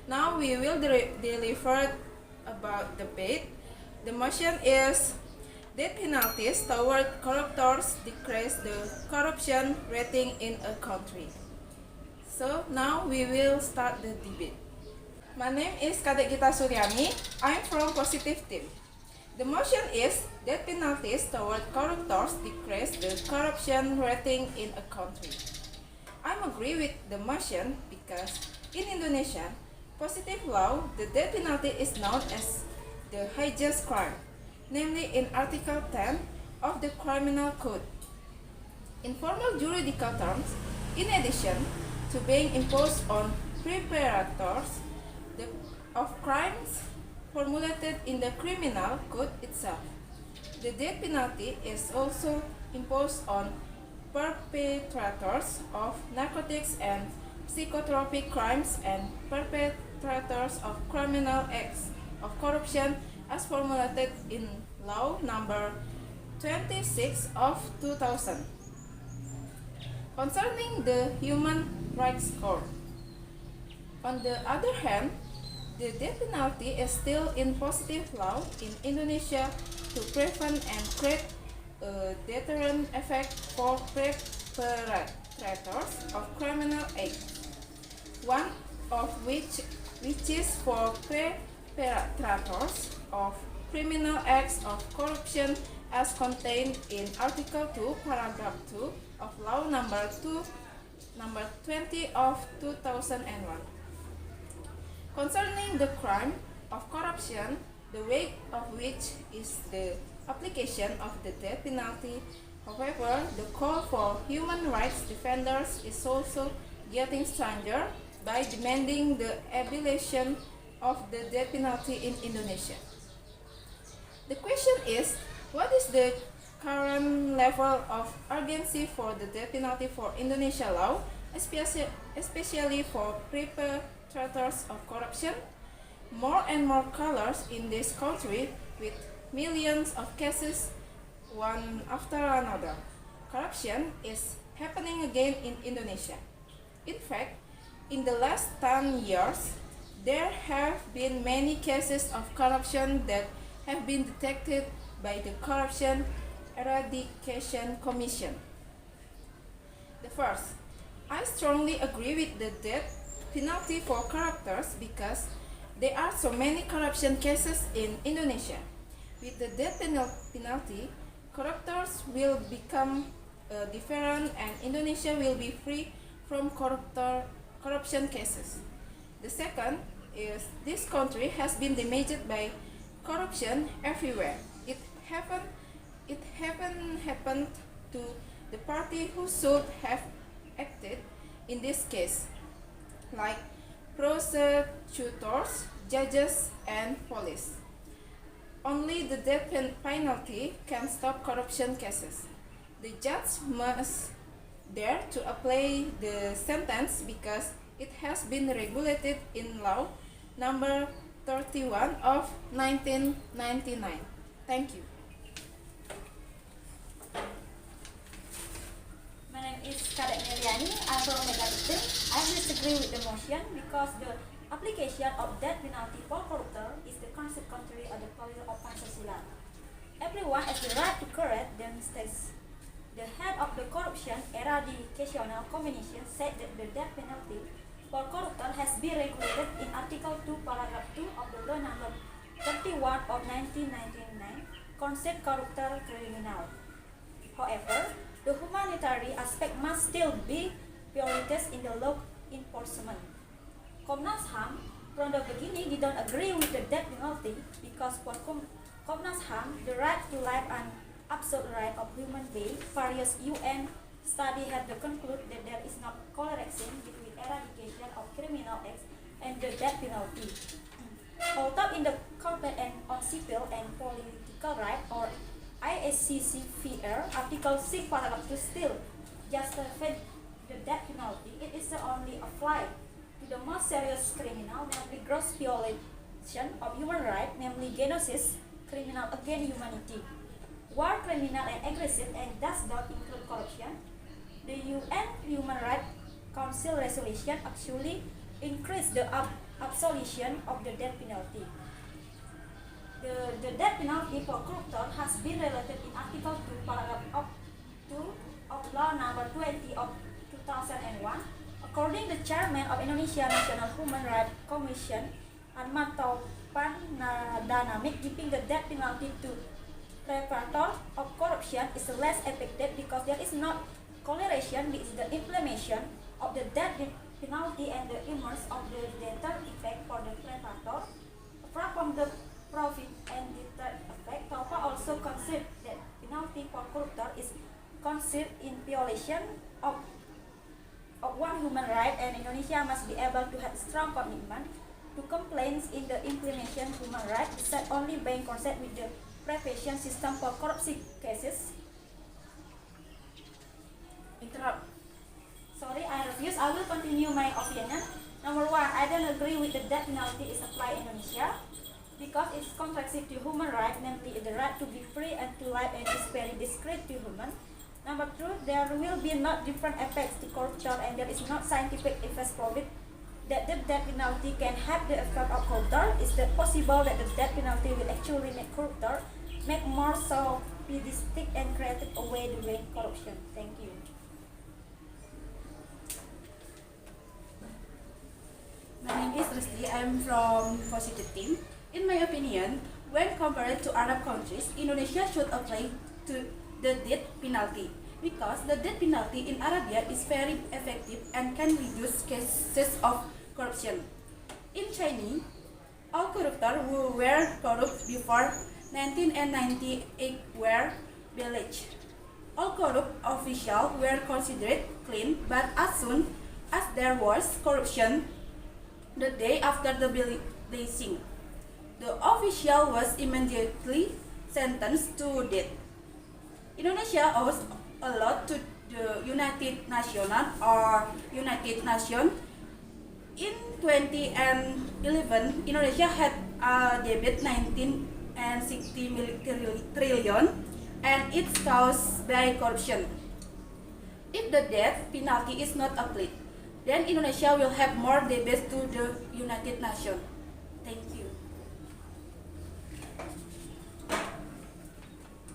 Now we will deliver about debate. The motion is death penalties toward corruptors decrease the corruption rating in a country. So now we will start the debate. My name is Kadek Gita Suryani. I'm from Positive Team. The motion is death penalties toward corruptors decrease the corruption rating in a country. I agree with the motion because in Indonesia, positive law, the death penalty is known as the highest crime, namely in Article 10 of the Criminal Code. In formal juridical terms, in addition to being imposed on perpetrators of crimes formulated in the Criminal Code itself, the death penalty is also imposed on perpetrators of narcotics and psychotropic crimes and perpetrators of criminal acts of corruption as formulated in Law Number 26 of 2000. Concerning the Human Rights Court, on the other hand, the death penalty is still in positive law in Indonesia to prevent and create a deterrent effect for perpetrators of criminal acts. One of which is for perpetrators of criminal acts of corruption as contained in Article 2, Paragraph 2 of Law Number 20 of 2001. Concerning the crime of corruption, the way of which is the application of the death penalty. However, the call for human rights defenders is also getting stronger by demanding the abolition of the death penalty in Indonesia. The question is, what is the current level of urgency for the death penalty for Indonesia law, especially for perpetrators of corruption? More and more colors in this country with millions of cases one after another. Corruption is happening again in Indonesia. In fact, in the last 10 years, there have been many cases of corruption that have been detected by the Corruption Eradication Commission. The first, I strongly agree with the death penalty for corruptors because there are so many corruption cases in Indonesia. With the death penalty, corruptors will become different and Indonesia will be free from corruption cases. The second is this country has been damaged by corruption everywhere. It haven't happened to the party who should have acted in this case, like prosecutors, judges, and police. Only the death penalty can stop corruption cases. The judge must dare to apply the sentence because it has been regulated in Law Number 31 of 1999. Thank you. My name is Kadek Meliani. I'm from Negative. I disagree with the motion because the application of death penalty for corruptor is the concept contrary of the value of Pancasila. Everyone has the right to correct their mistakes. The head of the Corruption Eradication Commission said that the death penalty for corruptor has been regulated in Article 2, Paragraph 2 of the Law Number 31 of 1999, concept corruptor criminal. However, the humanitarian aspect must still be prioritized in the law enforcement. Komnas HAM from the beginning did not agree with the death penalty because for Komnas HAM, the right to life and absolute right of human beings, various UN studies have concluded that there is not correlation between eradication of criminal acts and the death penalty. Although in the Convention on Civil and Political Rights or ICCPR, Article 6, Paragraph 2 still justifies the death penalty, it is only applied to the most serious criminal, namely gross violation of human rights, namely genocide, criminal against humanity, war criminal and aggressive, and does not include corruption. The UN Human Rights Council resolution actually increased the absolution of the death penalty. The death penalty for corruptor has been related in Article 2, Paragraph 2 of Law Number 20 of 2001. According to the Chairman of Indonesia National Human Rights Commission, Anmato Pandanamik, giving the death penalty to perpetrators of corruption is less effective because there is not correlation with the implementation of the death penalty and the immerse of the deterrent effect for the perpetrator. Apart from the profit and deterrent effect, TOPA also considered that penalty for corruptor is considered in violation of one human right, and Indonesia must be able to have strong commitment to complaints in the implementation human right, set only being concerned with the prevention system for corruption cases. Interrupt. Sorry, I refuse. I will continue my opinion. Number one, I don't agree with the death penalty is applied in Indonesia because it's contrary to human right, namely the right to be free and to life, and is very discreet to human. Number two, there will be not different effects to corruption, and there is not scientific evidence proved that the death penalty can have the effect of corruptor. Is it possible that the death penalty will actually make corruptor make more sophisticated and creative a way doing corruption? Thank you. My name is Risti. I am from Positive Team. In my opinion, when compared to Arab countries, Indonesia should apply to the death penalty because the death penalty in Arabia is very effective and can reduce cases of corruption. In China, all corruptors who were corrupt before 1998 were banished. All corrupt officials were considered clean, but as soon as there was corruption, the day after the banishing, the official was immediately sentenced to death. Indonesia owes a lot to the United Nations In 2011, Indonesia had a debt 19.60 trillion, and it's caused by corruption. If the death penalty is not applied, then Indonesia will have more debts to the United Nations. Thank you.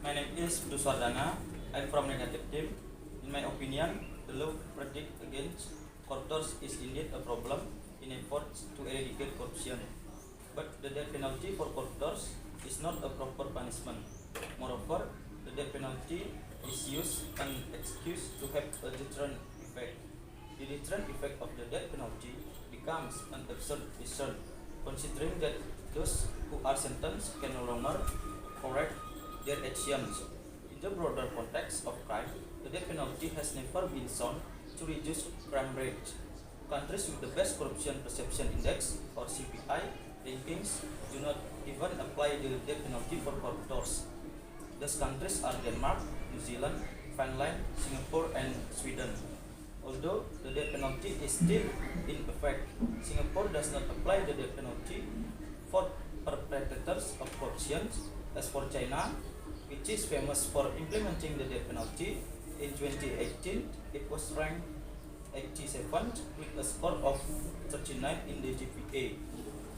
My name is Duswardana. I'm from Negative Team. In my opinion, the law verdict against corruptors is indeed a problem in efforts to eradicate corruption. But the death penalty for corruptors is not a proper punishment. Moreover, the death penalty is used and excused to have a deterrent effect. The deterrent effect of the death penalty becomes an absurd result, considering that those who are sentenced can no longer correct their actions. In the broader context of crime, the death penalty has never been shown to reduce crime rate. Countries with the best corruption perception index, or CPI, rankings do not even apply the death penalty for corruptors. Those countries are Denmark, New Zealand, Finland, Singapore, and Sweden. Although the death penalty is still in effect, Singapore does not apply the death penalty for perpetrators of corruption. As for China, which is famous for implementing the death penalty, in 2018 it was ranked 87th with a score of 39 in the GPA.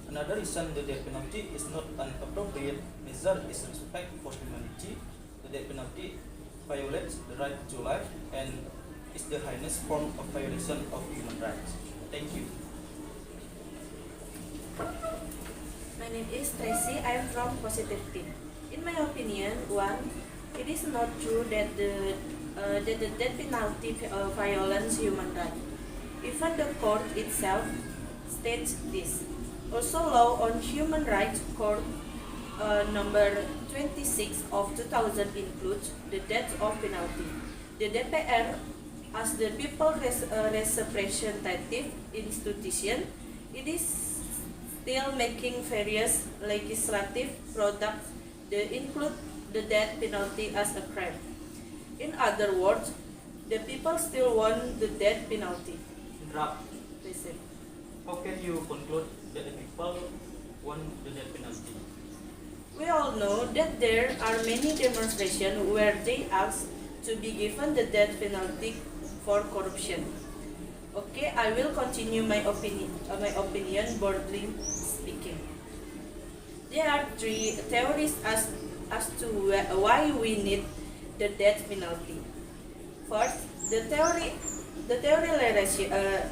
Another reason the death penalty is not an appropriate measure is respect for humanity. The death penalty violates the right to life and is the highest form of violation of human rights. Thank you. My name is Tracy. I am from Positive Team. In my opinion, one, it is not true that the death penalty violates human rights. Even the court itself states this. Also, law on human rights court number 26 of 2000 includes the death of penalty. The DPR, as the people representative institution, it is still making various legislative products that include the death penalty as a crime. In other words, the people still want the death penalty. Interrupt. Listen. How can you conclude that the people want the death penalty? We all know that there are many demonstrations where they ask to be given the death penalty for corruption. Okay, I will continue my opinion broadly speaking. There are three theories as to why we need the death penalty. First, the theory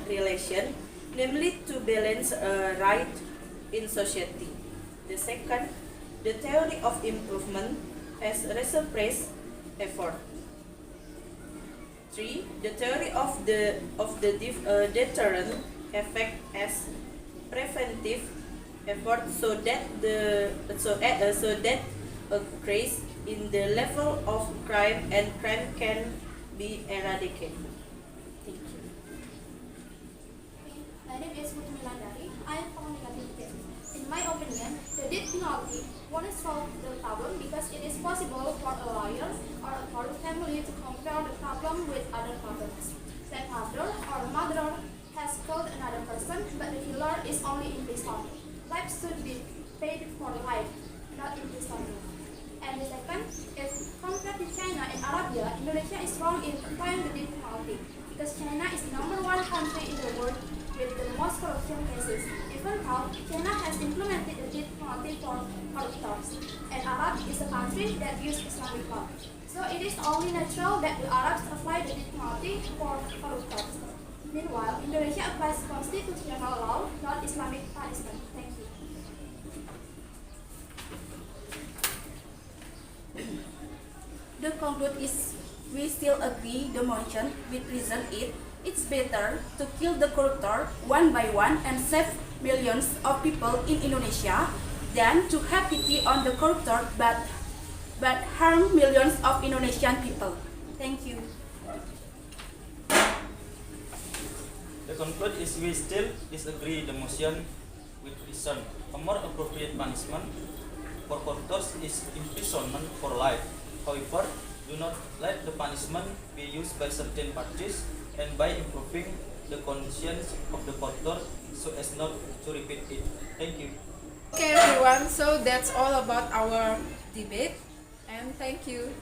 relation, namely to balance right in society. The second, the theory of improvement as reciprocal effort. 3. The theory of the deterrent effect as preventive effort, so that increase in the level of crime and crime can be eradicated. Thank you. My name is Putri Milandari. I am from Negative Team. In my opinion, the death penalty won't solve the problem because it is possible for a lawyer or for a family to compare the problem with other problems. That father or mother has killed another person, but the killer is only in prison. Life should be paid for life, not imprisonment. And the second, if compared to China and Arabia, Indonesia is wrong in applying the death penalty because China is the #1 country in the world with the most corruption cases. Even though China has implemented the death penalty for corruptors, and Arab is a country that uses Islamic law. So it is only natural that the Arabs apply the death penalty for corruptors. Meanwhile, Indonesia applies constitutional law, not Islamic punishment. Thank you. The conclude is we still agree the motion with reason it's better to kill the corruptor one by one and save millions of people in Indonesia than to have pity on the corruptor but harm millions of Indonesian people. Thank you. The conclude is we still disagree the motion with reason. A more appropriate punishment for corruptors is imprisonment for life. However, do not let the punishment be used by certain parties and by improving the conditions of the corruptor so as not to repeat it. Thank you. Okay, everyone. So that's all about our debate, and thank you.